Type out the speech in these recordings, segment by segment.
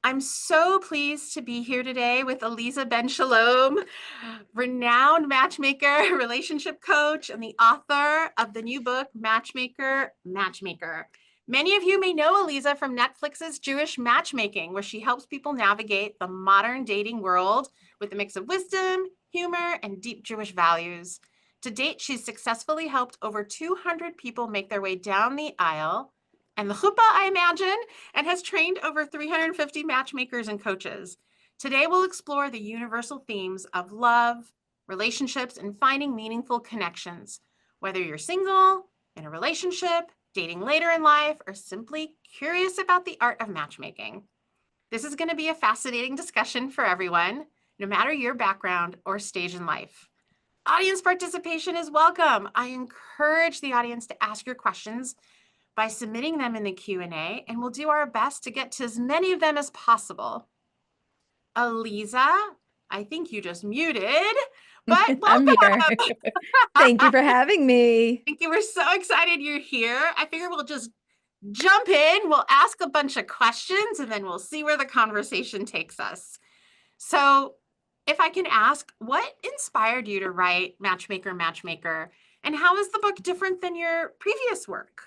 I'm so pleased to be here today with Aleeza Ben Shalom, renowned matchmaker, relationship coach, and the author of the new book, Matchmaker. Many of you may know Aleeza from Netflix's Jewish Matchmaking, where she helps people navigate the modern dating world with a mix of wisdom, humor, and deep Jewish values. To date, she's successfully helped over 200 people make their way down the aisle and the chuppah, I imagine, and has trained over 350 matchmakers and coaches. Today, we'll explore the universal themes of love, relationships, and finding meaningful connections. Whether you're single, in a relationship, dating later in life, or simply curious about the art of matchmaking. This is going to be a fascinating discussion for everyone, no matter your background or stage in life. Audience participation is welcome. I encourage the audience to ask your questions by submitting them in the Q&A, and we'll do our best to get to as many of them as possible. Aleeza, I think you just muted, but I'm welcome. here. Thank you for having me. Thank you. We're so excited you're here. I figure we'll just jump in. We'll ask a bunch of questions, and then we'll see where the conversation takes us. So if I can ask, what inspired you to write Matchmaker? And how is the book different than your previous work?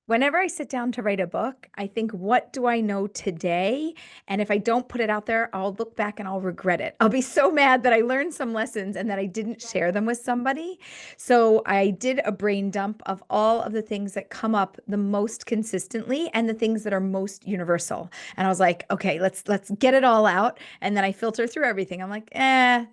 Whenever I sit down to write a book, I think, what do I know today? And if I don't put it out there, I'll look back and I'll regret it. I'll be so mad that I learned some lessons and that I didn't share them with somebody. So I did a brain dump of all of the things that come up the most consistently and the things that are most universal. And I was like, okay, let's get it all out. And then I filter through everything. I'm like,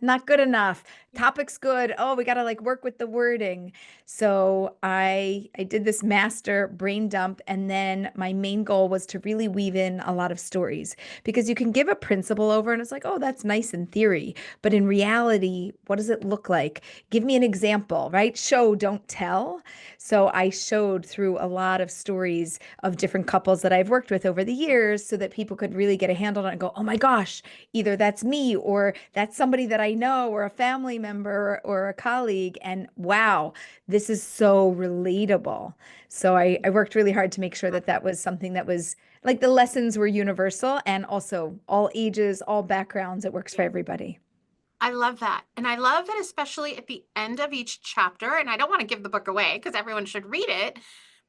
not good enough. Topic's good. Oh, we got to like work with the wording. So I did this master brain dump, and then my main goal was to really weave in a lot of stories, because you can give a principle over and it's like, oh, that's nice in theory, but in reality, what does it look like? Give me an example, right? Show, don't tell. So I showed through a lot of stories of different couples that I've worked with over the years so that people could really get a handle on it and go, oh my gosh, either that's me or that's somebody that I know or a family member or a colleague. And wow, this is so relatable. So I worked really hard to make sure that that was something that was like the lessons were universal and also all ages, all backgrounds. It works for everybody. I love that. And I love that, especially at the end of each chapter. And I don't want to give the book away because everyone should read it,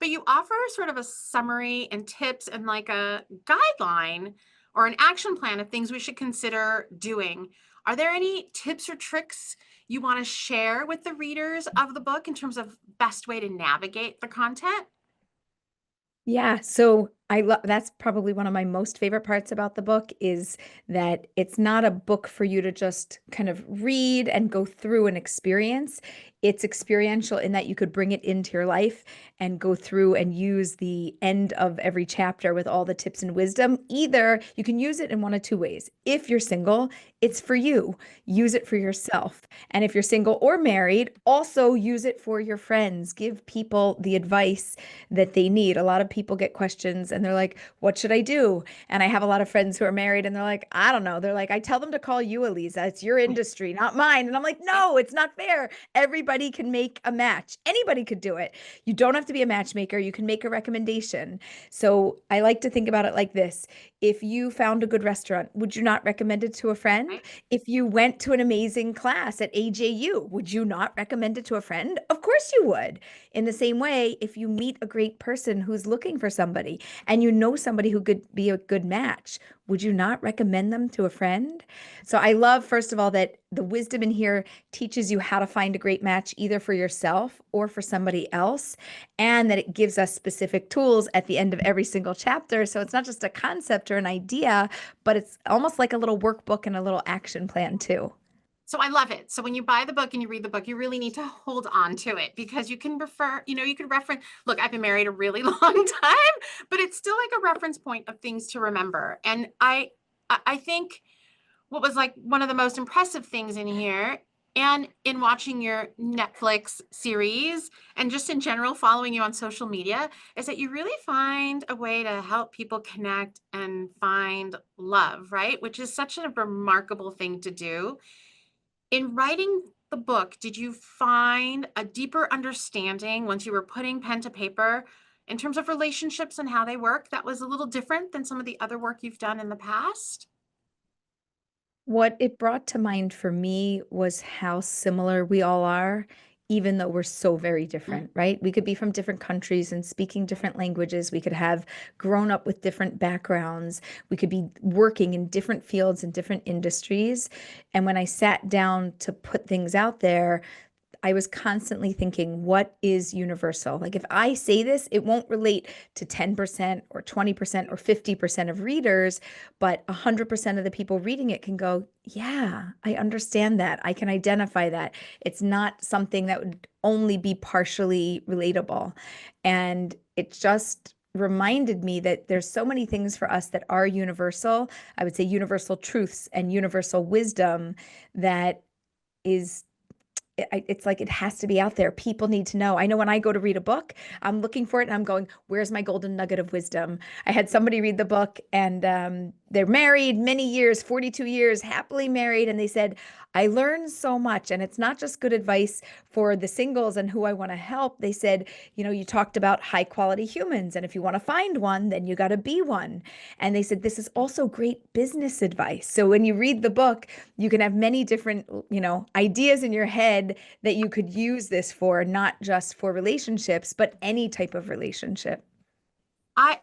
but you offer sort of a summary and tips and like a guideline or an action plan of things we should consider doing. Are there any tips or tricks you want to share with the readers of the book in terms of best way to navigate the content? Yeah, so I love that's probably one of my most favorite parts about the book is that it's not a book for you to just kind of read and go through an experience. It's experiential in that you could bring it into your life and go through and use the end of every chapter with all the tips and wisdom. Either you can use it in one of two ways. If you're single, it's for you. Use it for yourself. And if you're single or married, also use it for your friends. Give people the advice that they need. A lot of people get questions and they're like, what should I do? And I have a lot of friends who are married and they're like, I don't know. They're like, I tell them to call you, Aleeza. It's your industry, not mine. And I'm like, no, it's not fair. Everybody can make a match. Anybody could do it. You don't have to be a matchmaker. You can make a recommendation. So I like to think about it like this. If you found a good restaurant, would you not recommend it to a friend? Right? If you went to an amazing class at AJU, would you not recommend it to a friend? Of course you would. In the same way, if you meet a great person who's looking for somebody and you know somebody who could be a good match, would you not recommend them to a friend? So I love, first of all, that the wisdom in here teaches you how to find a great match either for yourself or for somebody else, and that it gives us specific tools at the end of every single chapter. So it's not just a concept or an idea, but it's almost like a little workbook and a little action plan too. So I love it. So when you buy the book and you read the book, you really need to hold on to it because you can refer, you can reference, look, I've been married a really long time, but it's still like a reference point of things to remember. And I think what was like one of the most impressive things in here and in watching your Netflix series and just in general following you on social media is that you really find a way to help people connect and find love, right? Which is such a remarkable thing to do. In writing the book, did you find a deeper understanding once you were putting pen to paper in terms of relationships and how they work that was a little different than some of the other work you've done in the past? What it brought to mind for me was how similar we all are, even though we're so very Mm, different, right? We could be from different countries and speaking right. different languages. We could have grown up with different backgrounds. We could be working in different fields and different industries. And when I sat down to put things out there, I was constantly thinking, what is universal? Like, if I say this, it won't relate to 10% or 20% or 50% of readers, but 100% of the people reading it can go, yeah, I understand that. I can identify that. It's not something that would only be partially relatable. And it just reminded me that there's so many things for us that are universal. I would say universal truths and universal wisdom that is it's like it has to be out there. People need to know. I know when I go to read a book, I'm looking for it and I'm going, where's my golden nugget of wisdom? I had somebody read the book and they're married many years, 42 years, happily married. And they said, I learned so much. And it's not just good advice for the singles and who I want to help. They said, you know, you talked about high quality humans. And if you want to find one, then you got to be one. And they said, this is also great business advice. So when you read the book, you can have many different, you know, ideas in your head that you could use this for, not just for relationships, but any type of relationship. I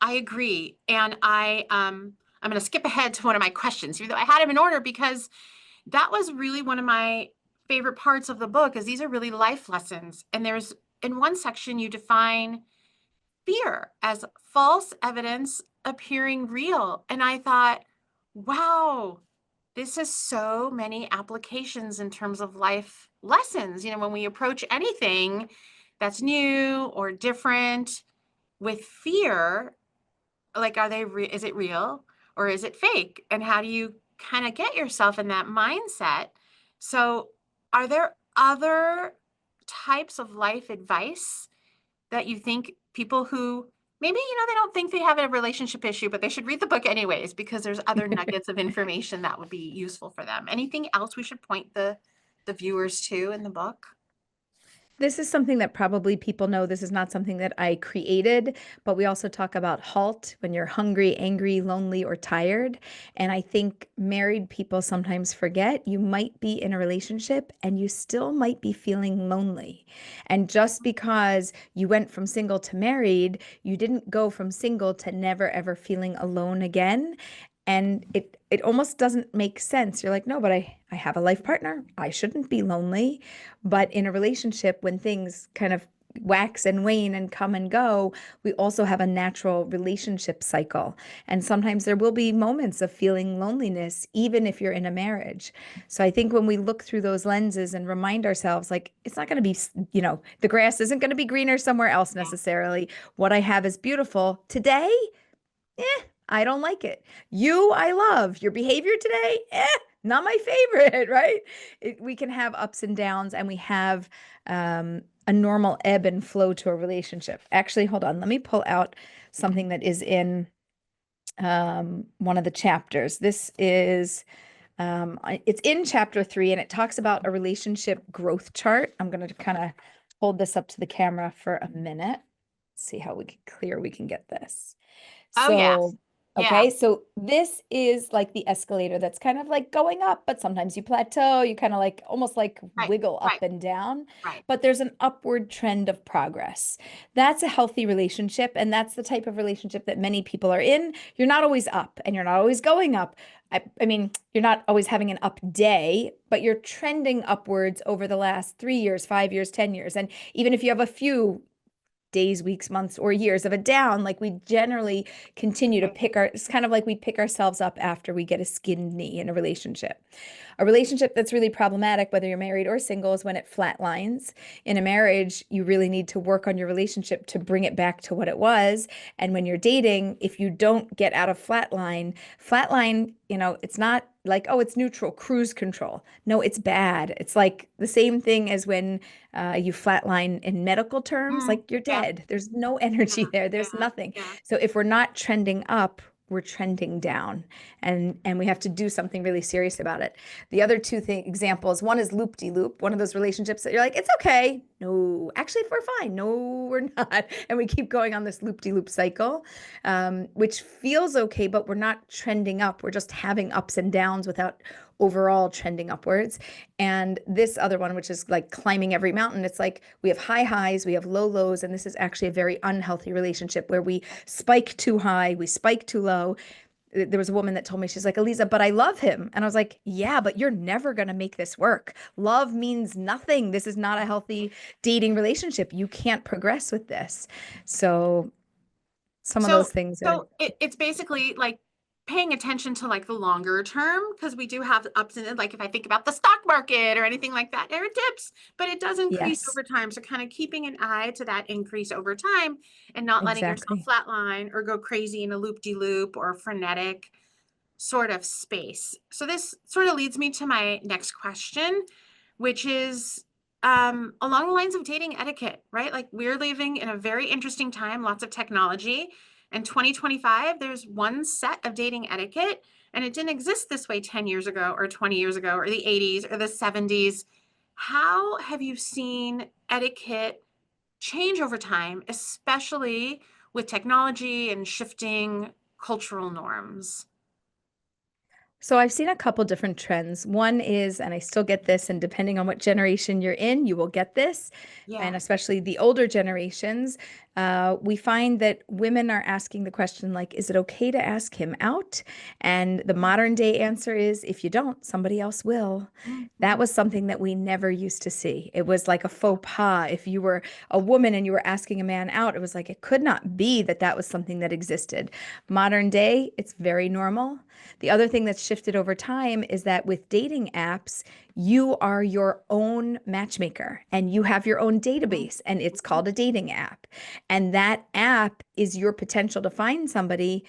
agree. And I'm going to skip ahead to one of my questions, even though I had them in order because that was really one of my favorite parts of the book is these are really life lessons. And there's in one section you define fear as false evidence appearing real. And I thought, wow, this has so many applications in terms of life lessons. You know, when we approach anything that's new or different with fear, like, is it real or is it fake? And how do you kind of get yourself in that mindset? So, are there other types of life advice that you think people who maybe, they don't think they have a relationship issue, but they should read the book anyways, because there's other nuggets of information that would be useful for them? Anything else we should point the viewers to in the book? This is something that probably people know. This is not something that I created, but we also talk about halt when you're hungry, angry, lonely, or tired. And I think married people sometimes forget you might be in a relationship and you still might be feeling lonely. And just because you went from single to married, you didn't go from single to never ever feeling alone again. And it almost doesn't make sense. You're like, no, but I have a life partner. I shouldn't be lonely. But in a relationship, when things kind of wax and wane and come and go, we also have a natural relationship cycle. And sometimes there will be moments of feeling loneliness, even if you're in a marriage. So I think when we look through those lenses and remind ourselves, like, it's not going to be, the grass isn't going to be greener somewhere else Yeah. necessarily. What I have is beautiful. Today, I don't like it. You, I love. Your behavior today, not my favorite, right? We can have ups and downs, and we have a normal ebb and flow to a relationship. Actually, hold on. Let me pull out something that is in one of the chapters. This is it's in chapter 3, and it talks about a relationship growth chart. I'm going to kind of hold this up to the camera for a minute. See how clear we can get this. Oh, yes. So, Yeah. okay, so this is like the escalator that's kind of like going up, but sometimes you plateau, you kind of like almost like Right. wiggle Right. up and down, Right. but there's an upward trend of progress. That's a healthy relationship, and that's the type of relationship that many people are in. You're not always up and you're not always going up. I mean, you're not always having an up day, but you're trending upwards over the last 3 years, 5 years, 10 years. And even if you have a few days, weeks, months, or years of a down, like we generally continue to it's kind of like we pick ourselves up after we get a skinned knee in a relationship. A relationship that's really problematic, whether you're married or single, is when it flatlines. In a marriage, you really need to work on your relationship to bring it back to what it was. And when you're dating, if you don't get out of flatline, it's not like, oh, it's neutral, cruise control. No, it's bad. It's like the same thing as when you flatline in medical terms, Mm, like you're yeah. dead. There's no energy Yeah. there. There's Yeah. nothing. Yeah. So if we're not trending up, we're trending down, and we have to do something really serious about it. The other two examples, one is loop-de-loop, one of those relationships that you're like, it's okay. No, no, actually, we're fine. No, we're not. And we keep going on this loop-de-loop cycle, which feels okay, but we're not trending up. We're just having ups and downs without overall trending upwards. And this other one, which is like climbing every mountain, it's like we have high highs, we have low lows, and this is actually a very unhealthy relationship where we spike too high, we spike too low. There was a woman that told me, she's like, Aleeza, but I love him. And I was like, yeah, but you're never going to make this work. Love means nothing. This is not a healthy dating relationship. You can't progress with this. So some of So, those things are, it's basically like paying attention to like the longer term, because we do have ups and like if I think about the stock market or anything like that, there are dips, but it does increase yes, over time. So kind of keeping an eye to that increase over time and not letting yourself exactly. flatline or go crazy in a loop-de-loop or frenetic sort of space. So this sort of leads me to my next question, which is along the lines of dating etiquette, right? Like we're living in a very interesting time, lots of technology. And 2025, there's one set of dating etiquette, and it didn't exist this way 10 years ago or 20 years ago or the 80s or the 70s. How have you seen etiquette change over time, especially with technology and shifting cultural norms? So I've seen a couple different trends. One is, and I still get this, and depending on what generation you're in, you will get this, Yeah. and especially the older generations, we find that women are asking the question like, is it okay to ask him out? And the modern day answer is, if you don't, somebody else will. That Mhm. was something that we never used to see. It was like a faux pas. If you were a woman and you were asking a man out, it was like it could not be that that was something that existed. Modern day, it's very normal. The other thing that's shifted over time is that with dating apps, you are your own matchmaker and you have your own database, and it's called a dating app. And that app is your potential to find somebody,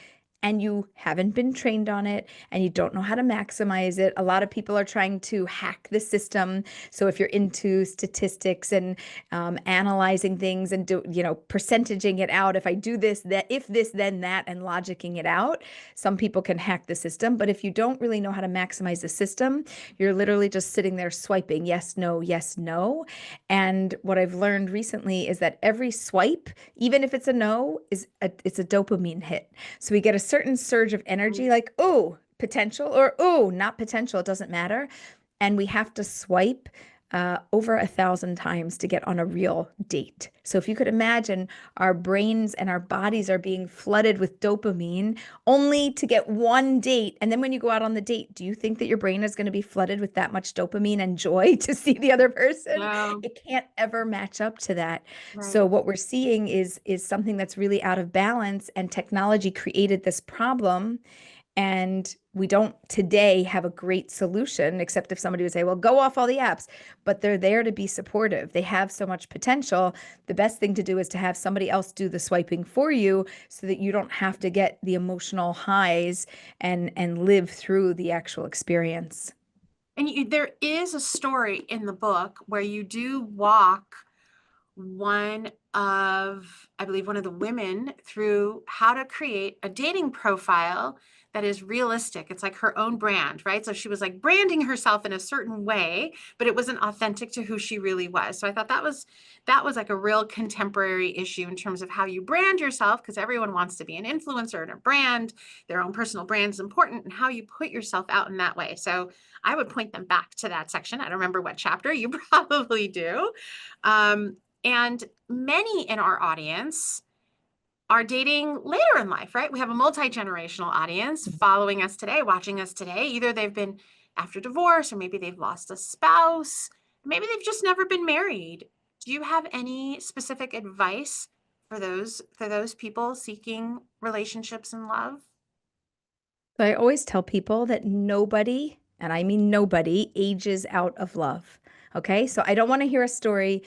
and you haven't been trained on it and you don't know how to maximize it. A lot of people are trying to hack the system. So if you're into statistics and analyzing things and percentaging it out, if I do this, that, if this, then that, and logicking it out, some people can hack the system. But if you don't really know how to maximize the system, you're literally just sitting there swiping yes, no, yes, no. And what I've learned recently is that every swipe, even if it's a no, it's a dopamine hit. So we get a certain surge of energy, like, oh, potential, or oh, not potential. It doesn't matter. And we have to swipe over 1,000 times to get on a real date. So if you could imagine, our brains and our bodies are being flooded with dopamine only to get one date. And then when you go out on the date, do you think that your brain is going to be flooded with that much dopamine and joy to see the other person? No, It can't ever match up to that. right. So what we're seeing is something that's really out of balance, and technology created this problem, and we don't today have a great solution, except if somebody would say, well, go off all the apps, but they're there to be supportive. They have so much potential. The best thing to do is to have somebody else do the swiping for you so that you don't have to get the emotional highs and live through the actual experience. And there is a story in the book where you do walk I believe, one of the women through how to create a dating profile that is realistic. It's like her own brand, right? So she was like branding herself in a certain way, but it wasn't authentic to who she really was. So I thought that was like a real contemporary issue in terms of how you brand yourself, because everyone wants to be an influencer and a brand. Their own personal brand is important, and how you put yourself out in that way. So I would point them back to that section. I don't remember what chapter, you probably do. And many in our audience are dating later in life, right? We have a multi-generational audience following us today, watching us today. Either they've been after divorce, or maybe they've lost a spouse, maybe they've just never been married. Do you have any specific advice for those people seeking relationships and love? So I always tell people that nobody, and I mean nobody, ages out of love. Okay. So I don't want to hear a story.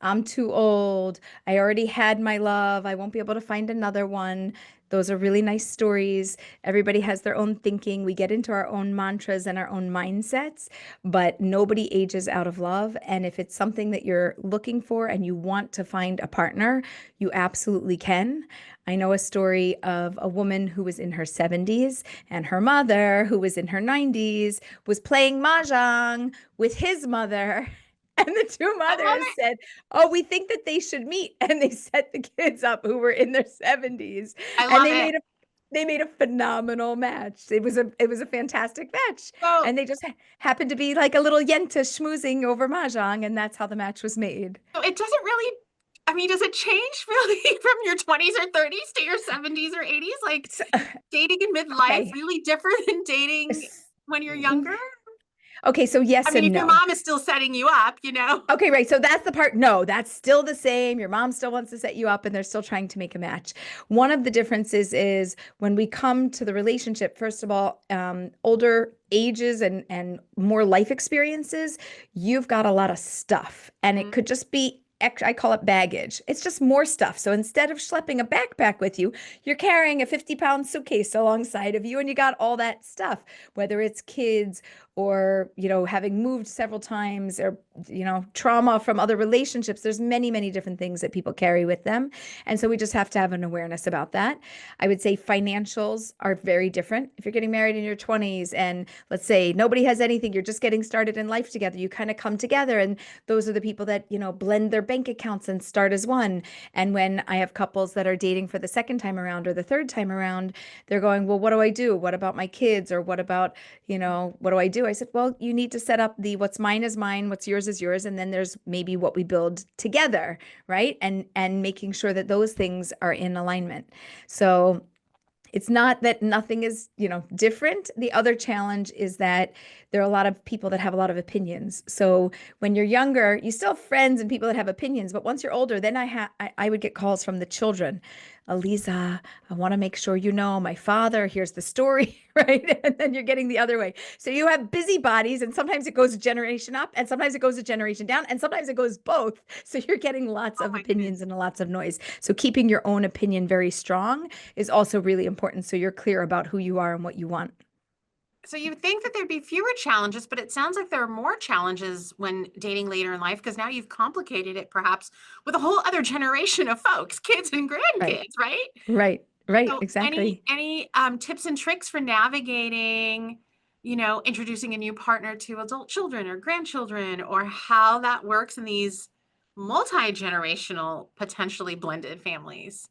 I'm too old. I already had my love. I won't be able to find another one. Those are really nice stories. Everybody has their own thinking. We get into our own mantras and our own mindsets, but nobody ages out of love. And if it's something that you're looking for and you want to find a partner, you absolutely can. I know a story of a woman who was in her 70s, and her mother, who was in her 90s, was playing mahjong with his mother. And the two I love mothers it. said, "Oh, we think that they should meet." And they set the kids up who were in their 70s, I and love it. they made a phenomenal match. It was a fantastic match. So, And they just happened to be like a little yenta schmoozing over mahjong, and that's how the match was made. so it doesn't really, I mean, does it change really from your 20s or 30s to your 70s or 80s? Like So, dating in midlife okay. really different than dating when you're younger? Okay, so I yes mean, and if your no. mom is still setting you up, you know? Okay, right. So that's the part. No, that's still the same. Your mom still wants to set you up and they're still trying to make a match. One of the differences is when we come to the relationship, first of all, older ages and more life experiences, you've got a lot of stuff. And it Mhm. could just be, I call it baggage. It's just more stuff. So instead of schlepping a backpack with you, you're carrying a 50-pound suitcase alongside of you and you got all that stuff, whether it's kids or, having moved several times or trauma from other relationships. There's many, many different things that people carry with them. And so we just have to have an awareness about that. I would say financials are very different. If you're getting married in your 20s and let's say nobody has anything, you're just getting started in life together, you kind of come together. And those are the people that, blend their bank accounts and start as one. And when I have couples that are dating for the second time around or the third time around, they're going, well, what do I do? What about my kids? Or what about, what do I do? I said, well, you need to set up the what's mine is mine, what's yours is yours, and then there's maybe what we build together, right? And making sure that those things are in alignment. So it's not that nothing is, different. The other challenge is that there are a lot of people that have a lot of opinions. So when you're younger, you still have friends and people that have opinions, but once you're older, then I would get calls from the children. Aleeza, I want to make sure you know my father. Here's the story, right? And then you're getting the other way. So you have busybodies, and sometimes it goes a generation up, and sometimes it goes a generation down, and sometimes it goes both. So you're getting lots Oh of my goodness. opinions and lots of noise. So keeping your own opinion very strong is also really important. So you're clear about who you are and what you want. So you would think that there'd be fewer challenges, but it sounds like there are more challenges when dating later in life because now you've complicated it perhaps with a whole other generation of folks, kids and Right, grandkids, right? right, So any exactly. any tips and tricks for navigating, introducing a new partner to adult children or grandchildren, or how that works in these multi-generational, potentially blended families?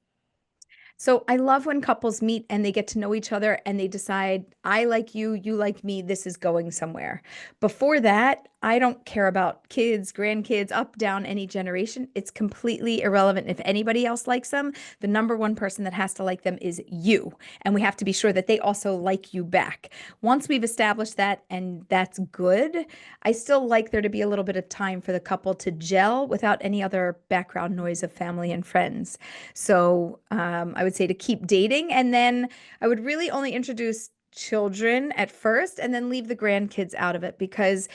So I love when couples meet and they get to know each other and they decide, I like you, you like me, this is going somewhere. Before that, I don't care about kids, grandkids, up, down, any generation. It's completely irrelevant. If anybody else likes them, the number one person that has to like them is you. And we have to be sure that they also like you back. Once we've established that and that's good, I still like there to be a little bit of time for the couple to gel without any other background noise of family and friends. So I would say to keep dating. And then I would really only introduce children at first and then leave the grandkids out of it because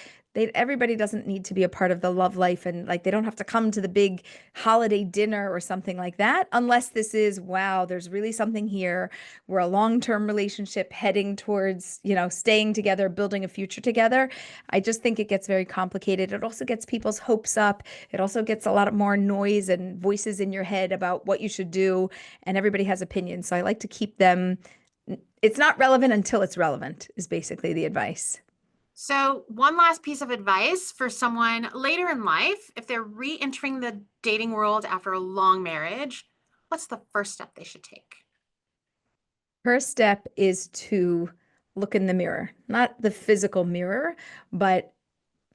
everybody doesn't need to be a part of the love life and like they don't have to come to the big holiday dinner or something like that unless this is wow, there's really something here. We're a long-term relationship heading towards, staying together, building a future together. I just think it gets very complicated. It also gets people's hopes up. It also gets a lot more noise and voices in your head about what you should do, and everybody has opinions. So I like to keep them. It's not relevant until it's relevant, is basically the advice. So, one last piece of advice for someone later in life, if they're re-entering the dating world after a long marriage, what's the first step they should take? First step is to look in the mirror, not the physical mirror, but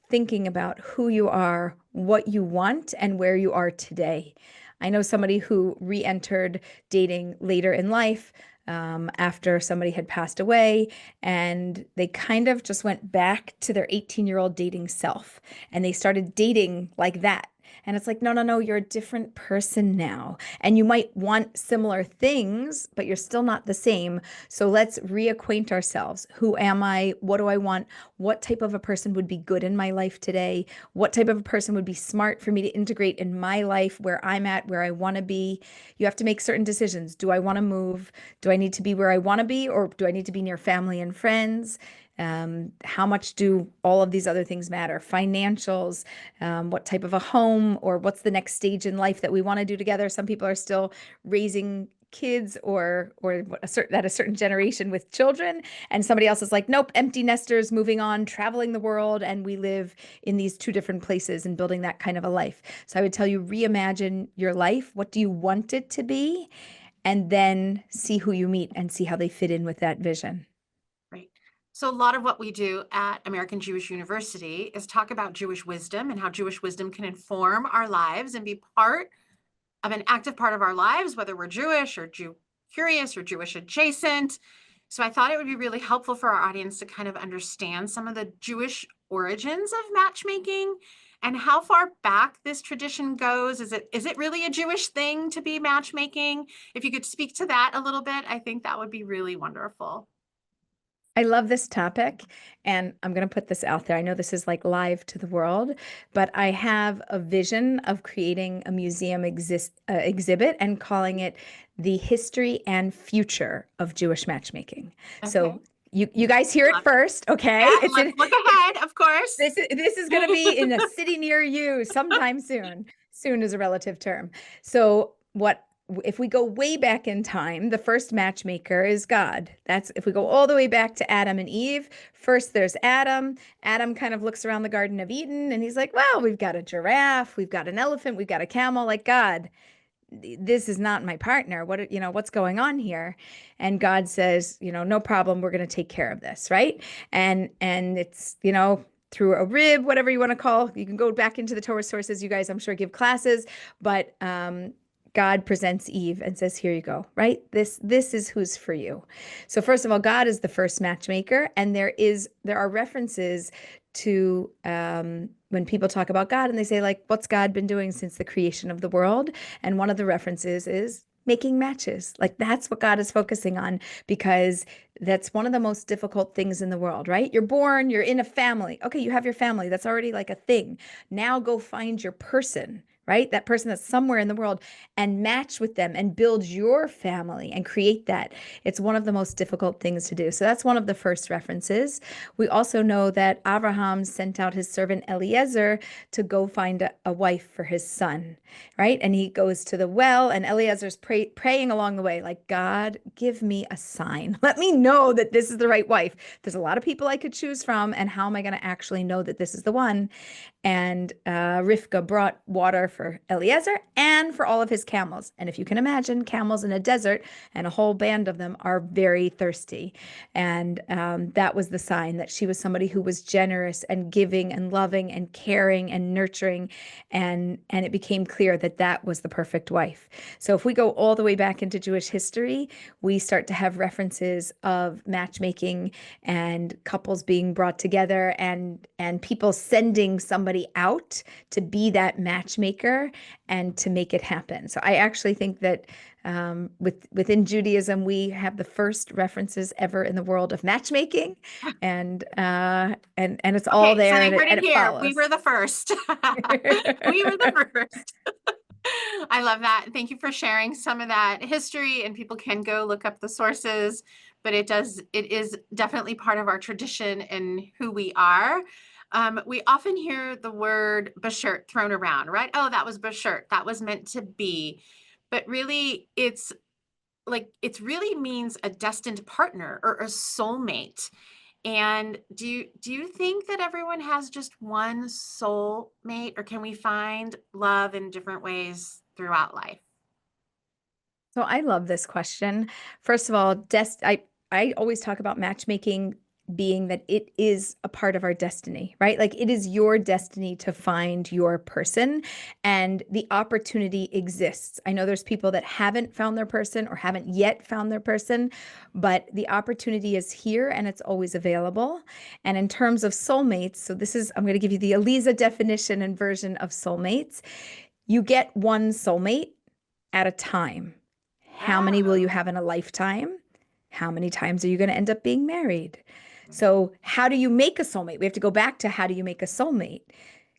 thinking about who you are, what you want, and where you are today. I know somebody who re entered dating later in life after somebody had passed away, and they kind of just went back to their 18-year-old dating self and they started dating like that. And it's like, no, no, no, you're a different person now. And you might want similar things, but you're still not the same. So let's reacquaint ourselves. Who am I? What do I want? What type of a person would be good in my life today? What type of a person would be smart for me to integrate in my life where I'm at, where I want to be? You have to make certain decisions. Do I want to move? Do I need to be where I want to be, or do I need to be near family and friends? How much do all of these other things matter? Financials, what type of a home, or what's the next stage in life that we want to do together? Some people are still raising kids or at a certain generation with children, and somebody else is like, nope, empty nesters, moving on, traveling the world, and we live in these two different places and building that kind of a life. So I would tell you, reimagine your life. What do you want it to be? And then see who you meet and see how they fit in with that vision. Right. So a lot of what we do at American Jewish University is talk about Jewish wisdom and how Jewish wisdom can inform our lives and be part of an active part of our lives, whether we're Jewish or Jew curious or Jewish adjacent. So I thought it would be really helpful for our audience to kind of understand some of the Jewish origins of matchmaking and how far back this tradition goes. Is it really a Jewish thing to be matchmaking? If you could speak to that a little bit, I think that would be really wonderful. I love this topic, and I'm going to put this out there. I know this is like live to the world, but I have a vision of creating a museum exhibit and calling it The History and Future of Jewish Matchmaking. Okay. So you guys hear it Love it. first, okay? Yeah, let's look ahead, of course. This is going to be in a city near you sometime soon. Soon is a relative term. So what if we go way back in time, the first matchmaker is God. That's if we go all the way back to Adam and Eve. First, there's Adam. Adam kind of looks around the Garden of Eden and he's like, well, we've got a giraffe, we've got an elephant, we've got a camel. Like, God, this is not my partner. What's going on here? And God says, no problem. We're going to take care of this, right? And it's, through a rib, whatever you want to call. You can go back into the Torah sources. You guys, I'm sure, give classes, but God presents Eve and says, here you go, right? This is who's for you. So first of all, God is the first matchmaker, and there are references to when people talk about God and they say, like, what's God been doing since the creation of the world? And one of the references is making matches. Like, that's what God is focusing on, because that's one of the most difficult things in the world, right? You're born, you're in a family. Okay, you have your family. That's already like a thing. Now go find your person, right? That person that's somewhere in the world, and match with them and build your family and create that. It's one of the most difficult things to do. So that's one of the first references. We also know that Abraham sent out his servant Eliezer to go find a wife for his son, right? And he goes to the well, and Eliezer's praying along the way, like, God, give me a sign. Let me know that this is the right wife. There's a lot of people I could choose from, and how am I going to actually know that this is the one? And Rivka brought water for Eliezer and for all of his camels. And if you can imagine, camels in a desert, and a whole band of them, are very thirsty. And that was the sign that she was somebody who was generous and giving and loving and caring and nurturing. And it became clear that that was the perfect wife. So if we go all the way back into Jewish history, we start to have references of matchmaking and couples being brought together, and people sending somebody out to be that matchmaker and to make it happen. So I actually think that within Judaism, we have the first references ever in the world of matchmaking, and it's all Okay, so there, they and heard it it here. We follows. were the first. We were the first. I love that. Thank you for sharing some of that history, and people can go look up the sources, but it is definitely part of our tradition and who we are. We often hear the word bashert thrown around, right? Oh, that was bashert. That was meant to be. But really, it's really means a destined partner or a soulmate. And do you think that everyone has just one soulmate, or can we find love in different ways throughout life? So I love this question. First of all, I always talk about matchmaking being that it is a part of our destiny, right? Like, it is your destiny to find your person, and the opportunity exists. I know there's people that haven't found their person or haven't yet found their person, but the opportunity is here and it's always available. And in terms of soulmates, so I'm going to give you the Aleeza definition and version of soulmates. You get one soulmate at a time. How many will you Oh, have in a lifetime? How many times are you going to end up being married? So, how do you make a soulmate? We have to go back to, how do you make a soulmate?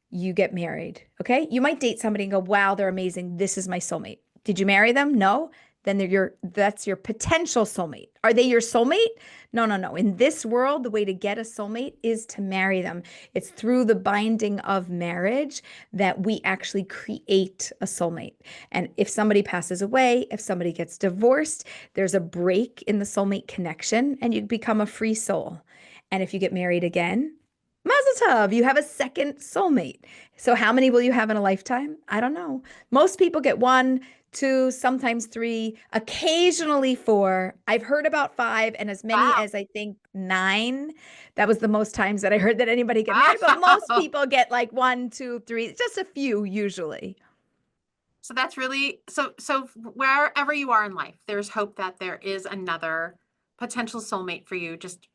You get married. Okay. You might date somebody and go, wow, they're amazing. This is my soulmate. Did you marry them? No. then that's your potential soulmate. Are they your soulmate? No, no, no. In this world, the way to get a soulmate is to marry them. It's through the binding of marriage that we actually create a soulmate. And if somebody passes away, if somebody gets divorced, there's a break in the soulmate connection and you become a free soul. And if you get married again, Mazel tov, you have a second soulmate. So how many will you have in a lifetime? I don't know. Most people get one, two, sometimes three, occasionally four. I've heard about five and as many Wow. as I think nine. That was the most times that I heard that anybody get married, but most Wow. people get like one, two, three, just a few usually. So that's really so wherever you are in life, there's hope that there is another potential soulmate for you just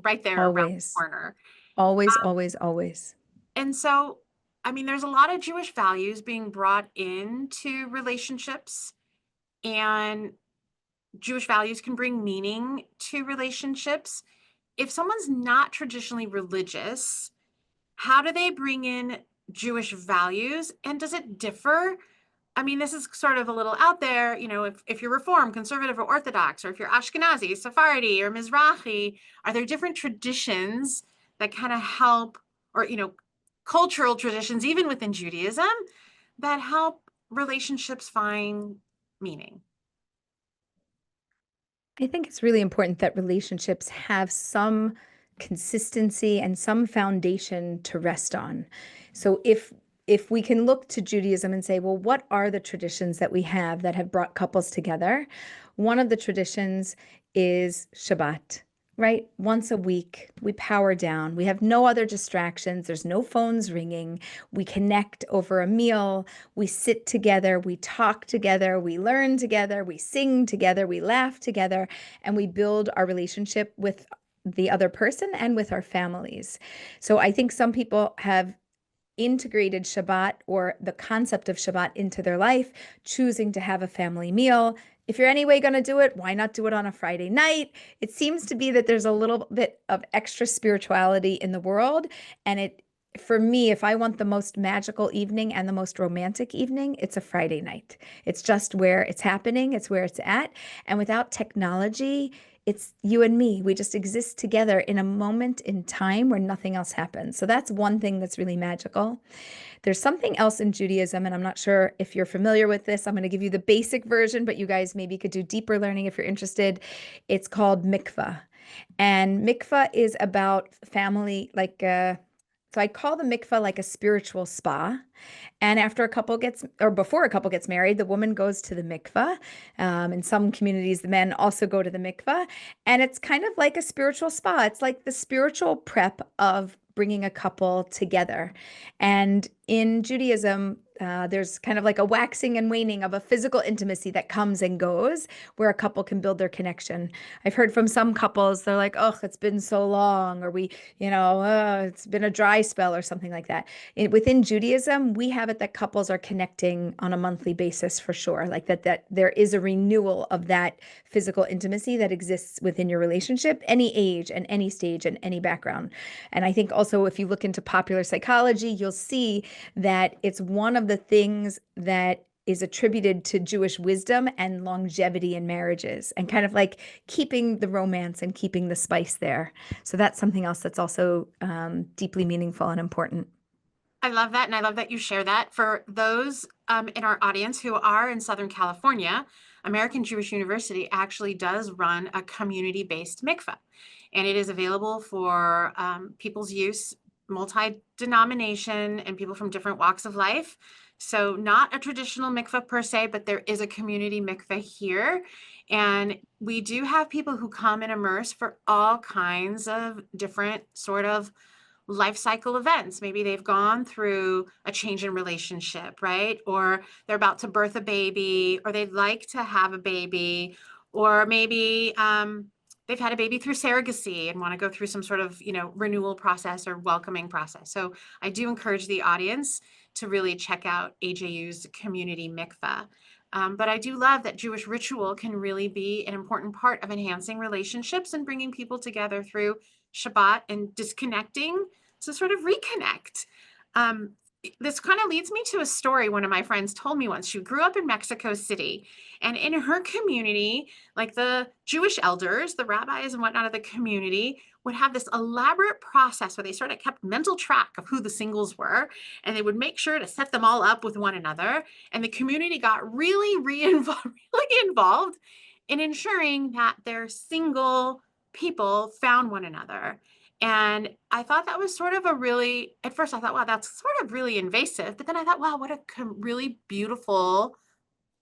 right there around the Always, corner. always, always, always. And so, I mean, there's a lot of Jewish values being brought into relationships, and Jewish values can bring meaning to relationships. If someone's not traditionally religious, how do they bring in Jewish values? And does it differ? I mean, this is sort of a little out there, if you're Reform, conservative, or Orthodox, or if you're Ashkenazi, Sephardi, or Mizrahi, are there different traditions that kind of help, or, cultural traditions, even within Judaism, that help relationships find meaning? I think it's really important that relationships have some consistency and some foundation to rest on. So if we can look to Judaism and say, well, what are the traditions that we have that have brought couples together? One of the traditions is Shabbat, right? Once a week, we power down. We have no other distractions. There's no phones ringing. We connect over a meal. We sit together. We talk together. We learn together. We sing together. We laugh together. And we build our relationship with the other person and with our families. So I think some people have integrated Shabbat or the concept of Shabbat into their life, choosing to have a family meal. If you're anyway going to do it, why not do it on a Friday night? It seems to be that there's a little bit of extra spirituality in the world. And for me, if I want the most magical evening and the most romantic evening, it's a Friday night. It's just where it's happening, it's where it's at. And without technology, it's you and me. We just exist together in a moment in time where nothing else happens. So that's one thing that's really magical. There's something else in Judaism, and I'm not sure if you're familiar with this. I'm going to give you the basic version, but you guys maybe could do deeper learning if you're interested. It's called mikvah. And mikvah is about family, so I call the mikvah like a spiritual spa. And after a couple gets, or before a couple gets married, the woman goes to the mikvah. In some communities, the men also go to the mikvah. And it's kind of like a spiritual spa. It's like the spiritual prep of bringing a couple together. And in Judaism, there's kind of like a waxing and waning of a physical intimacy that comes and goes where a couple can build their connection. I've heard from some couples, they're like, oh, it's been so long, or it's been a dry spell or something like that. Within Judaism, we have it that couples are connecting on a monthly basis for sure, like that there is a renewal of that physical intimacy that exists within your relationship, any age and any stage and any background. And I think also if you look into popular psychology, you'll see that it's one of the things that is attributed to Jewish wisdom and longevity in marriages and kind of like keeping the romance and keeping the spice there. So that's something else that's also deeply meaningful and important. I love that. And I love that you share that. For those in our audience who are in Southern California, American Jewish University actually does run a community-based mikveh. And it is available for people's use, multi-denomination, and people from different walks of life. So not a traditional mikveh per se, but there is a community mikveh here. And we do have people who come and immerse for all kinds of different sort of life cycle events. Maybe they've gone through a change in relationship, right? Or they're about to birth a baby, or they'd like to have a baby, or maybe they've had a baby through surrogacy and want to go through some sort of, renewal process or welcoming process. So I do encourage the audience to really check out AJU's community mikvah. But I do love that Jewish ritual can really be an important part of enhancing relationships and bringing people together through Shabbat and disconnecting to sort of reconnect. this kind of leads me to a story one of my friends told me once. She grew up in Mexico City, and in her community, like the Jewish elders, the rabbis and whatnot of the community, would have this elaborate process where they sort of kept mental track of who the singles were, and they would make sure to set them all up with one another. And the community got really involved in ensuring that their single people found one another. And I thought that was sort of a really, at first I thought, wow, that's sort of really invasive. But then I thought, wow, what a really beautiful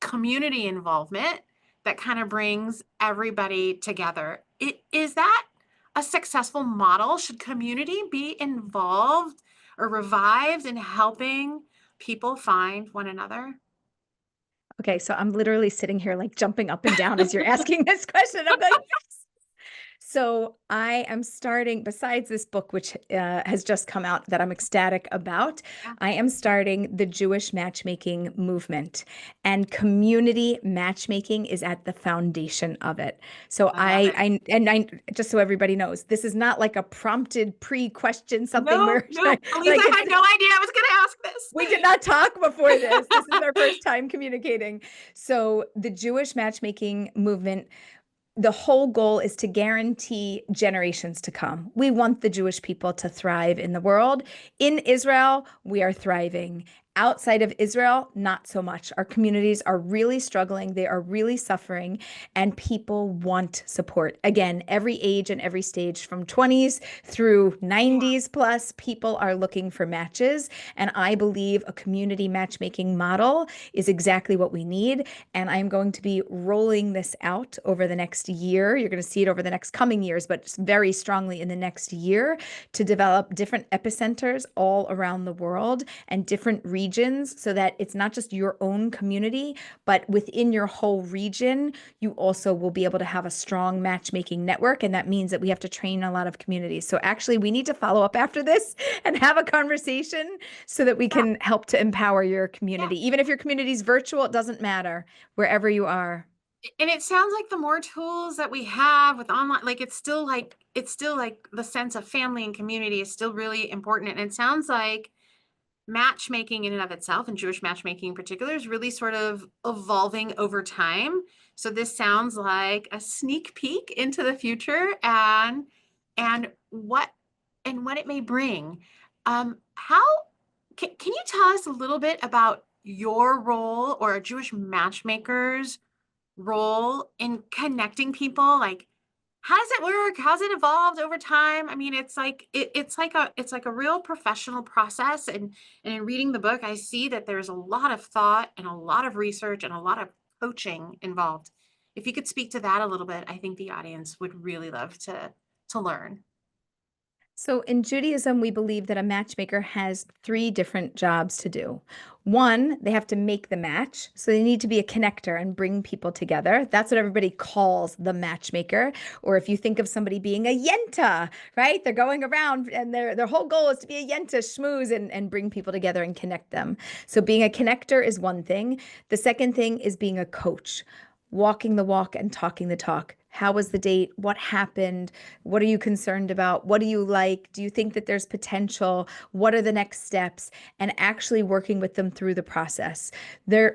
community involvement that kind of brings everybody together. Is that a successful model? Should community be involved or revived in helping people find one another? Okay, so I'm literally sitting here like jumping up and down as you're asking this question. I'm like, so I am starting, besides this book, which has just come out that I'm ecstatic about, Yeah. I am starting the Jewish matchmaking movement, and community matchmaking is at the foundation of it. So I love it. I just so everybody knows, this is not like a prompted pre-question, something No, where no, Aleeza like had no idea I was going to ask this. we did not talk before this. This is our first time communicating. So the Jewish matchmaking movement, the whole goal is to guarantee generations to come. We want the Jewish people to thrive in the world. In Israel, we are thriving. Outside of Israel, not so much. Our communities are really struggling. They are really suffering, and people want support. Again, every age and every stage, from 20s through 90s plus, people are looking for matches. And I believe a community matchmaking model is exactly what we need. And I'm going to be rolling this out over the next year. You're going to see it over the next coming years, but very strongly in the next year, to develop different epicenters all around the world and different regions, so that it's not just your own community, but within your whole region, you also will be able to have a strong matchmaking network. And that means that we have to train a lot of communities. So actually, we need to follow up after this and have a conversation so that we Yeah, can help to empower your yeah. community. Even if your community is virtual, it doesn't matter, wherever you are. And it sounds like the more tools that we have with online, like it's still like the sense of family and community is still really important. And it sounds like matchmaking in and of itself, and Jewish matchmaking in particular, is really sort of evolving over time. So this sounds like a sneak peek into the future and what it may bring. How can you tell us a little bit about your role or a Jewish matchmaker's role in connecting people? Like, how does it work? How's it evolved over time? I mean, it's like a real professional process. And in reading the book, I see that there's a lot of thought and a lot of research and a lot of coaching involved. If you could speak to that a little bit, I think the audience would really love to learn. So in Judaism, we believe that a matchmaker has three different jobs to do. One, they have to make the match. So they need to be a connector and bring people together. That's what everybody calls the matchmaker. Or if you think of somebody being a yenta, right? They're going around and their whole goal is to be a yenta, schmooze, and bring people together and connect them. So being a connector is one thing. The second thing is being a coach, walking the walk and talking the talk. How was the date? What happened? What are you concerned about? What do you like? Do you think that there's potential? What are the next steps? And actually working with them through the process.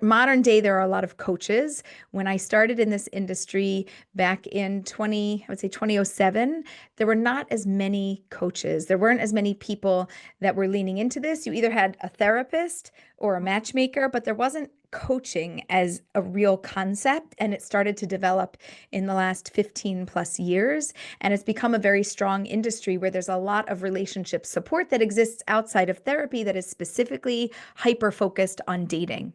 Modern day, there are a lot of coaches. When I started in this industry back in I would say 2007, there were not as many coaches. There weren't as many people that were leaning into this. You either had a therapist or a matchmaker, but there wasn't coaching as a real concept. And it started to develop in the last 15 plus years. And it's become a very strong industry where there's a lot of relationship support that exists outside of therapy that is specifically hyper focused on dating.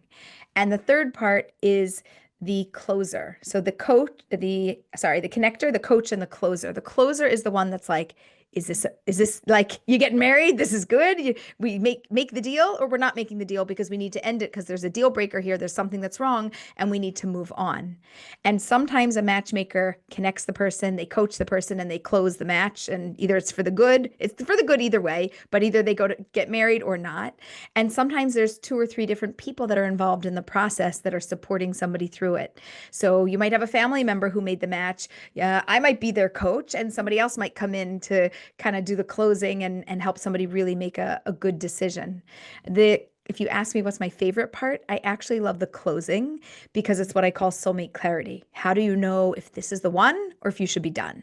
And the third part is the closer. So the connector, the coach, and the closer. The closer is the one that's like, is this like you getting married? This is good. We make the deal, or we're not making the deal because we need to end it because there's a deal breaker here. There's something that's wrong and we need to move on. And sometimes a matchmaker connects the person, they coach the person, and they close the match. And either it's for the good, either way, but either they go to get married or not. And sometimes there's two or three different people that are involved in the process that are supporting somebody through it. So you might have a family member who made the match. Yeah, I might be their coach, and somebody else might come in to kind of do the closing and help somebody really make a good decision. The if you ask me what's my favorite part, I actually love the closing because it's what I call soulmate clarity. How do you know if this is the one or if you should be done?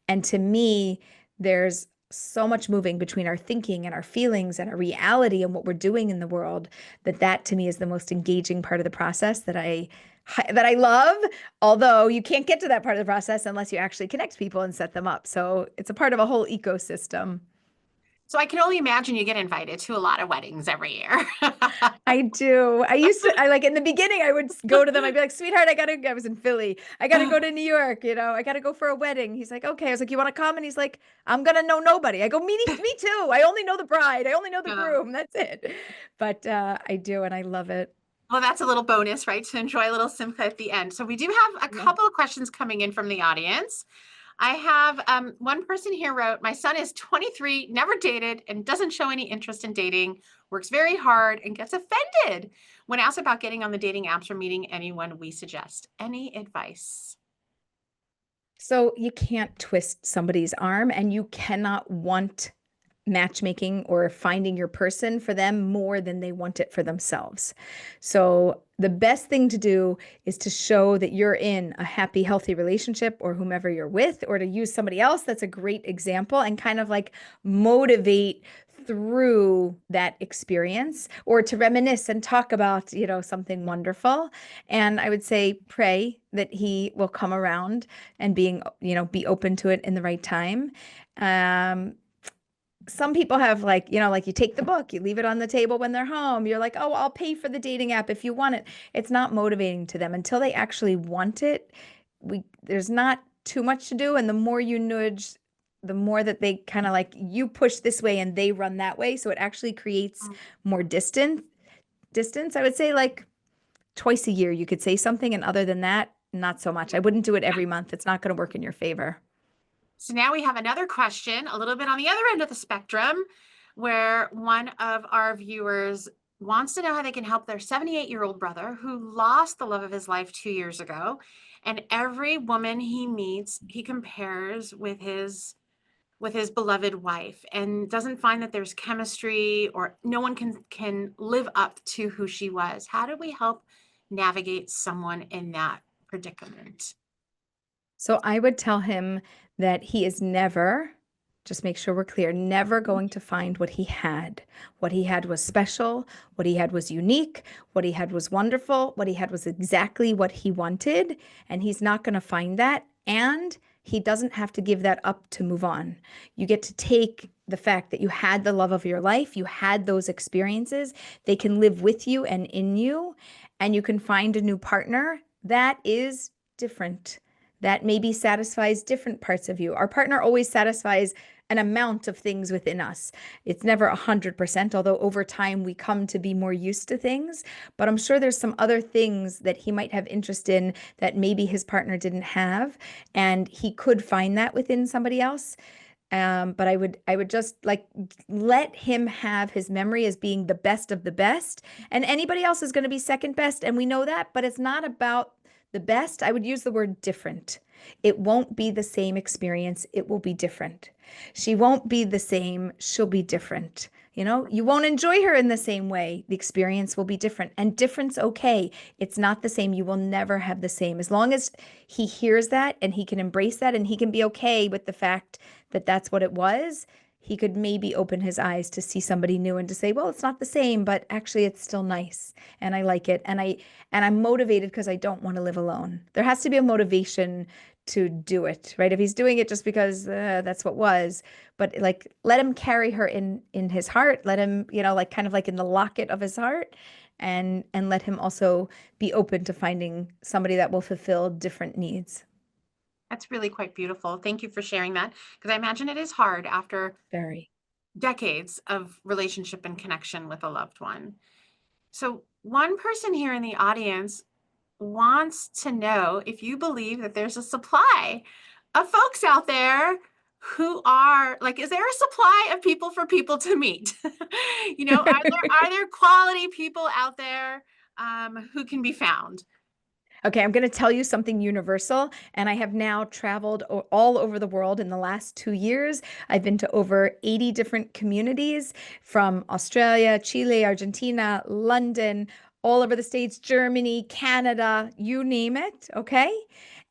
And to me, there's so much moving between our thinking and our feelings and our reality and what we're doing in the world that to me is the most engaging part of the process that I love. Although you can't get to that part of the process unless you actually connect people and set them up. So it's a part of a whole ecosystem. So I can only imagine you get invited to a lot of weddings every year. I do. I like in the beginning, I would go to them. I'd be like, sweetheart, I was in Philly. I got to go to New York. I got to go for a wedding. He's like, okay. I was like, you want to come? And he's like, I'm going to know nobody. I go, me too. I only know the bride. I only know the Yeah. groom. That's it. But I do. And I love it. Well, that's a little bonus, right? To enjoy a little simcha at the end. So we do have a Yeah. couple of questions coming in from the audience. I have one person here wrote, my son is 23, never dated, and doesn't show any interest in dating, works very hard, and gets offended when asked about getting on the dating apps or meeting anyone we suggest. Any advice? So you can't twist somebody's arm and you cannot want matchmaking or finding your person for them more than they want it for themselves. So the best thing to do is to show that you're in a happy, healthy relationship or whomever you're with, or to use somebody else that's a great example and kind of like motivate through that experience or to reminisce and talk about, something wonderful. And I would say pray that he will come around and be open to it in the right time. Um, some people have like you take the book, you leave it on the table when they're home. You're like, oh, I'll pay for the dating app if you want it. It's not motivating to them until they actually want it. There's not too much to do. And the more you nudge, the more that they kind of like you push this way and they run that way. So it actually creates more distance. I would say like twice a year you could say something. And other than that, not so much. I wouldn't do it every month. It's not going to work in your favor. So now we have another question, a little bit on the other end of the spectrum, where one of our viewers wants to know how they can help their 78-year-old brother who lost the love of his life 2 years ago. And every woman he meets, he compares with his beloved wife and doesn't find that there's chemistry or no one can live up to who she was. How do we help navigate someone in that predicament? So I would tell him that he is never, just make sure we're clear, never going to find what he had. What he had was special. What he had was unique. What he had was wonderful. What he had was exactly what he wanted. And he's not going to find that. And he doesn't have to give that up to move on. You get to take the fact that you had the love of your life, you had those experiences, they can live with you and in you, and you can find a new partner that is different, that maybe satisfies different parts of you. Our partner always satisfies an amount of things within us. It's never 100%, although over time we come to be more used to things. But I'm sure there's some other things that he might have interest in that maybe his partner didn't have, and he could find that within somebody else. But I would just like let him have his memory as being the best of the best, and anybody else is going to be second best, and we know that. But it's not about the best. I would use the word different. It won't be the same experience. It will be different. She won't be the same. She'll be different. You won't enjoy her in the same way. The experience will be different, and different's okay. It's not the same. You will never have the same. As long as he hears that and he can embrace that and he can be okay with the fact that that's what it was, he could maybe open his eyes to see somebody new and to say, well, it's not the same, but actually it's still nice and I like it. And I'm motivated because I don't want to live alone. There has to be a motivation to do it, right? If he's doing it just because that's what was, but like let him carry her in his heart. Let him, like kind of like in the locket of his heart, and let him also be open to finding somebody that will fulfill different needs. That's really quite beautiful. Thank you for sharing that, because I imagine it is hard after Very. decades of relationship and connection with a loved one. So, one person here in the audience wants to know if you believe that there's a supply of folks out there who are like, is there a supply of people for people to meet? Are there quality people out there who can be found? Okay, I'm going to tell you something universal. And I have now traveled all over the world in the last 2 years. I've been to over 80 different communities from Australia, Chile, Argentina, London, all over the States, Germany, Canada, you name it. Okay.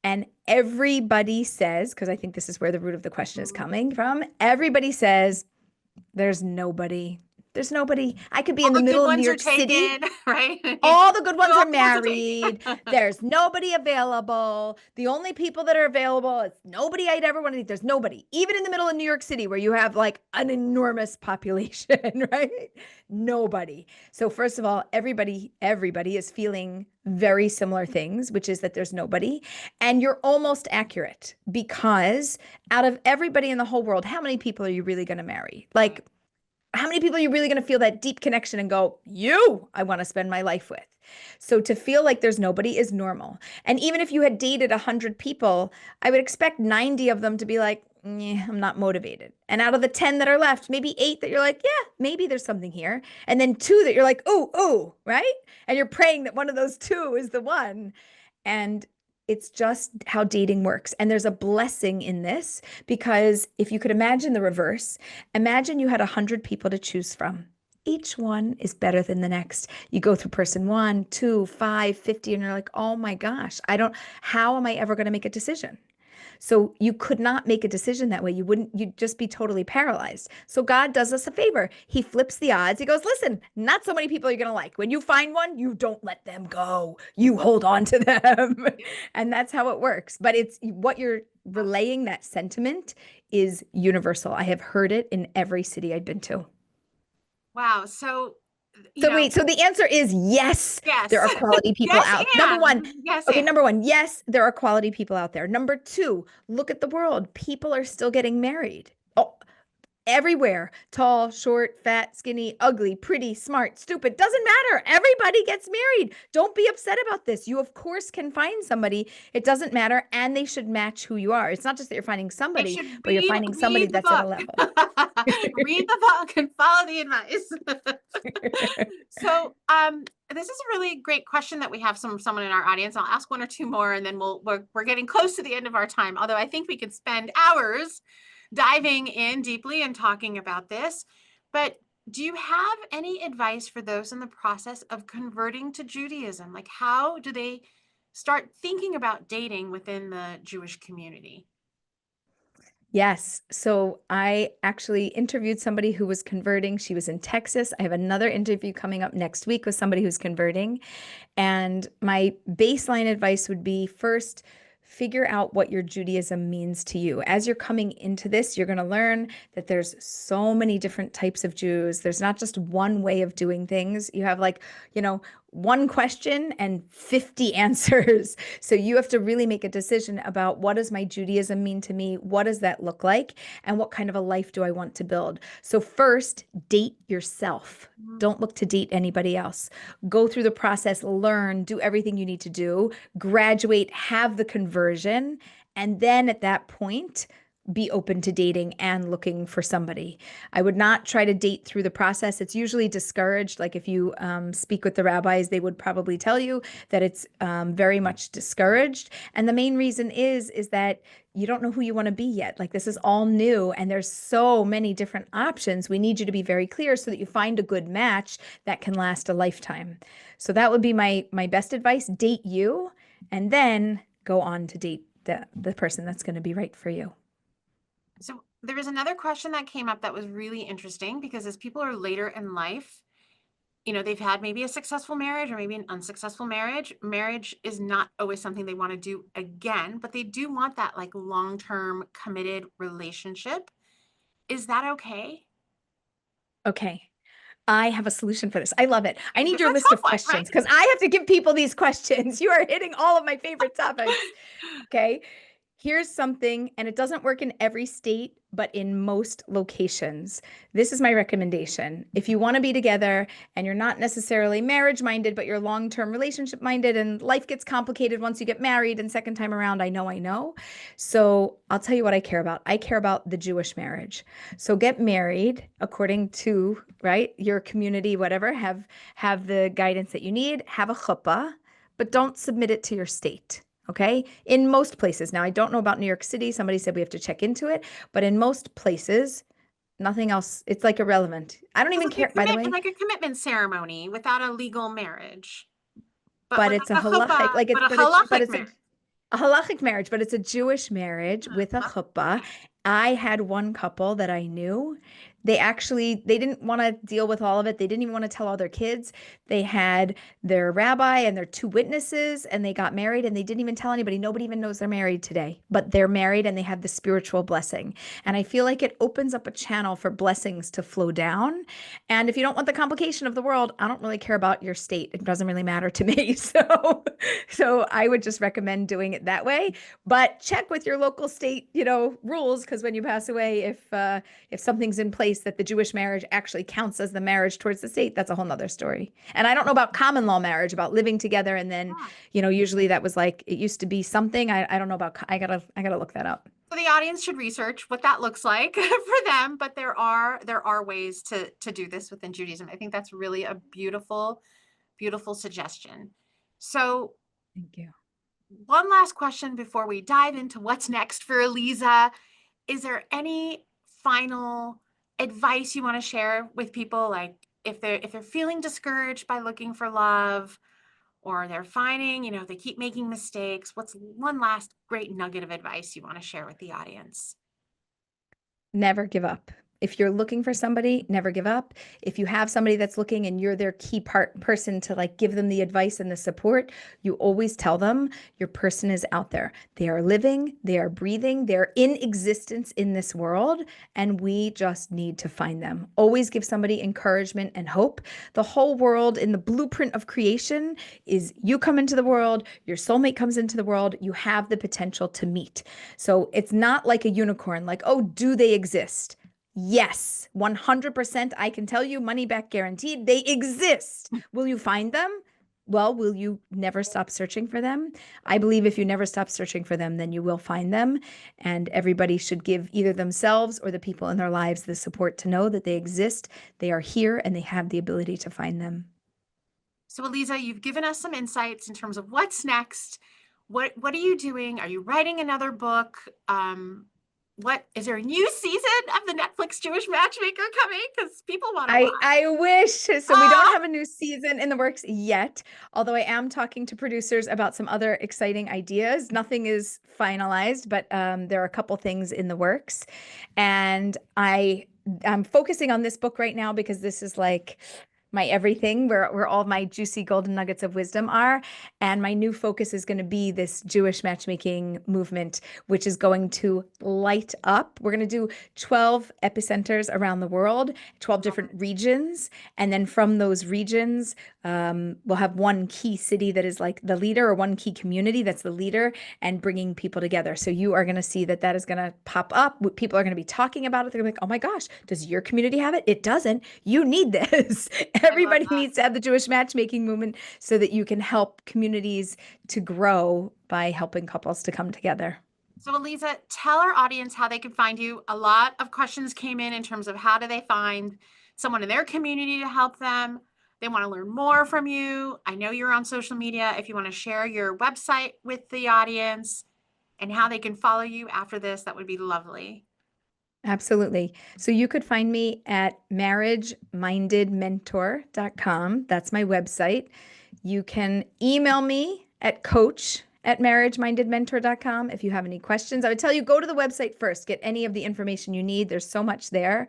And everybody says, because I think this is where the root of the question is Mhm. coming from, everybody says, there's nobody. There's nobody. I could be All in the the good middle of New ones are York City. taken, right? All the good ones All are the ones are taken. married. There's nobody available. The only people that are available, it's nobody I'd ever want to meet. There's nobody. Even in the middle of New York City where you have like an enormous population, right? Nobody. So first of all, everybody is feeling very similar things, which is that there's nobody. And you're almost accurate because out of everybody in the whole world, how many people are you really going to marry? Right. Like how many people are you really going to feel that deep connection and go, I want to spend my life with? So to feel like there's nobody is normal. And even if you had dated 100 people, I would expect 90 of them to be like, I'm not motivated. And out of the 10 that are left, maybe eight that you're like, yeah, maybe there's something here. And then two that you're like, ooh, right? And you're praying that one of those two is the one. And it's just how dating works. And there's a blessing in this because if you could imagine the reverse, imagine you had 100 people to choose from. Each one is better than the next. You go through person 1, 2, 5, 50, and you're like, oh my gosh, how am I ever going to make a decision? So you could not make a decision that way. You'd just be totally paralyzed. So God does us a favor. He flips the odds. He goes, listen, not so many people you're going to like. When you find one, you don't let them go. You hold on to them. And that's how it works. But it's what you're relaying, that sentiment is universal. I have heard it in every city I've been to. Wow. So, So wait, so the answer is yes, there yes. are quality people Yes, out. Number one, yes, okay, and number one, yes, there are quality people out there. Number two, look at the world. People are still getting married. Oh, everywhere. Tall, short, fat, skinny, ugly, pretty, smart, stupid. Doesn't matter. Everybody gets married. Don't be upset about this. You, of course, can find somebody. It doesn't matter. And they should match who you are. It's not just that you're finding they somebody, should but you're finding somebody read the that's at a book. level. Read the book and follow the advice. So, this is a really great question that we have someone in our audience. I'll ask one or two more, and then we're getting close to the end of our time. Although I think we could spend hours diving in deeply and talking about this. But do you have any advice for those in the process of converting to Judaism? Like, how do they start thinking about dating within the Jewish community? Yes. So I actually interviewed somebody who was converting. She was in Texas. I have another interview coming up next week with somebody who's converting. And my baseline advice would be first, figure out what your Judaism means to you. As you're coming into this, you're going to learn that there's so many different types of Jews. There's not just one way of doing things. You have like, one question and 50 answers. So you have to really make a decision about what does my Judaism mean to me? What does that look like? And what kind of a life do I want to build? So first, date yourself. Mhm. Don't look to date anybody else. Go through the process, learn, do everything you need to do, graduate, have the conversion, and then at that point, be open to dating and looking for somebody. I would not try to date through the process. It's usually discouraged. Like if you speak with the rabbis, they would probably tell you that it's very much discouraged. And the main reason is that you don't know who you want to be yet. Like this is all new and there's so many different options. We need you to be very clear so that you find a good match that can last a lifetime. So that would be my best advice. Date you and then go on to date the person that's going to be right for you. So there was another question that came up that was really interesting because as people are later in life, they've had maybe a successful marriage or maybe an unsuccessful marriage. Marriage is not always something they want to do again, but they do want that like long-term committed relationship. Is that okay? Okay. I have a solution for this. I love it. I need It's your a list tough of one, right? questions because I have to give people these questions. You are hitting all of my favorite topics. Okay. Here's something, and it doesn't work in every state, but in most locations. This is my recommendation. If you want to be together and you're not necessarily marriage minded, but you're long-term relationship minded, and life gets complicated once you get married, and second time around, I know. So I'll tell you what I care about. I care about the Jewish marriage. So get married according to, right, your community, whatever, have the guidance that you need, have a chuppah, but don't submit it to your state. Okay. In most places. Now, I don't know about New York City. Somebody said we have to check into it, but in most places, nothing else. It's like irrelevant. I don't It's even like care, by the way, like a commitment ceremony without a legal marriage, but but with it's a like a halachic, chuppah, like but it's, a but halachic it's marriage. a halachic marriage, but it's a Jewish marriage with a chuppah. Okay. I had one couple that I knew. They didn't want to deal with all of it. They didn't even want to tell all their kids. They had their rabbi and their two witnesses, and they got married, and they didn't even tell anybody. Nobody even knows they're married today, but they're married and they have the spiritual blessing. And I feel like it opens up a channel for blessings to flow down. And if you don't want the complication of the world, I don't really care about your state. It doesn't really matter to me. So I would just recommend doing it that way. But check with your local state, rules, because when you pass away, if something's in place that the Jewish marriage actually counts as the marriage towards the state, that's a whole nother story. And I don't know about common law marriage, about living together, and then, Yeah. usually that was like it used to be something. I don't know about. I gotta look that up. So the audience should research what that looks like for them, but there are ways to do this within Judaism. I think that's really a beautiful suggestion. So Thank you. one last question before we dive into what's next for Aleeza. Is there any final advice you want to share with people, like if they're feeling discouraged by looking for love, or they're finding, they keep making mistakes? What's one last great nugget of advice you want to share with the audience? Never give up. If you're looking for somebody, never give up. If you have somebody that's looking and you're their key person to like give them the advice and the support, you always tell them your person is out there. They are living, they are breathing, they're in existence in this world, and we just need to find them. Always give somebody encouragement and hope. The whole world in the blueprint of creation is you come into the world, your soulmate comes into the world, you have the potential to meet. So it's not like a unicorn, like, oh, do they exist? Yes, 100%. I can tell you, money back guaranteed, they exist. Will you find them? Well, will you never stop searching for them? I believe if you never stop searching for them, then you will find them. And everybody should give either themselves or the people in their lives the support to know that they exist, they are here, and they have the ability to find them. So Aleeza, you've given us some insights in terms of what's next. What are you doing? Are you writing another book? What is there a new season of the Netflix Jewish Matchmaker coming? Because people want to watch. I wish. So we don't Ah, have a new season in the works yet, although I am talking to producers about some other exciting ideas. Nothing is finalized, but there are a couple things in the works. And I'm focusing on this book right now because this is like my everything, where all my juicy golden nuggets of wisdom are. And my new focus is going to be this Jewish matchmaking movement, which is going to light up. We're going to do 12 epicenters around the world, 12 different regions. And then from those regions, we'll have one key city that is like the leader, or one key community that's the leader, and bringing people together. So you are going to see that is going to pop up. People are going to be talking about it. They're like, oh my gosh, does your community have it? It doesn't. You need this. I love Everybody that. needs to have the Jewish matchmaking movement so that you can help communities to grow by helping couples to come together. So Aleeza, tell our audience how they can find you. A lot of questions came in terms of how do they find someone in their community to help them. They want to learn more from you. I know you're on social media. If you want to share your website with the audience and how they can follow you after this, that would be lovely. Absolutely. So you could find me at marriagemindedmentor.com. That's my website. You can email me at coach@marriagemindedmentor.com if you have any questions. I would tell you, go to the website first, get any of the information you need. There's so much there.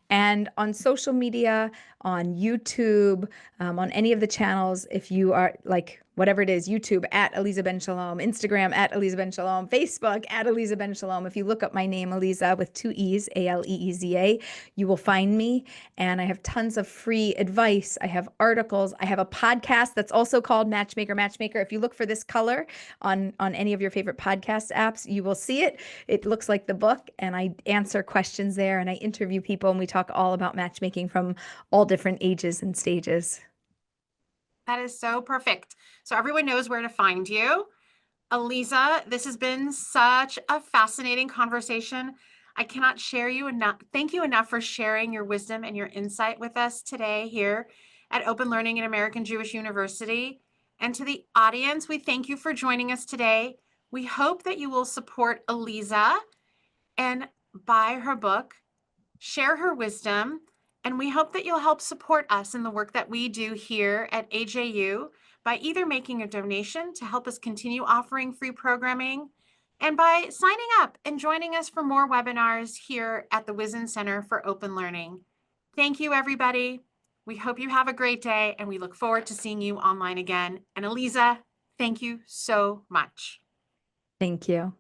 And on social media, on YouTube, on any of the channels, if you are like, whatever it is, YouTube at Aleeza Ben Shalom, Instagram at Aleeza Ben Shalom, Facebook at Aleeza Ben Shalom. If you look up my name, Aleeza, with two E's, Aleeza, you will find me. And I have tons of free advice. I have articles. I have a podcast that's also called Matchmaker. If you look for this color on any of your favorite podcast apps, you will see it. It looks like the book, and I answer questions there, and I interview people, and we talk all about matchmaking from all different ages and stages. That is so perfect. So everyone knows where to find you. Aleeza, this has been such a fascinating conversation. I cannot thank you enough for sharing your wisdom and your insight with us today here at Open Learning at American Jewish University. And to the audience, we thank you for joining us today. We hope that you will support Aleeza and buy her book, share her wisdom, and we hope that you'll help support us in the work that we do here at AJU by either making a donation to help us continue offering free programming and by signing up and joining us for more webinars here at the Wizen Center for Open Learning. Thank you, everybody. We hope you have a great day, and we look forward to seeing you online again. And Aleeza, thank you so much. Thank you.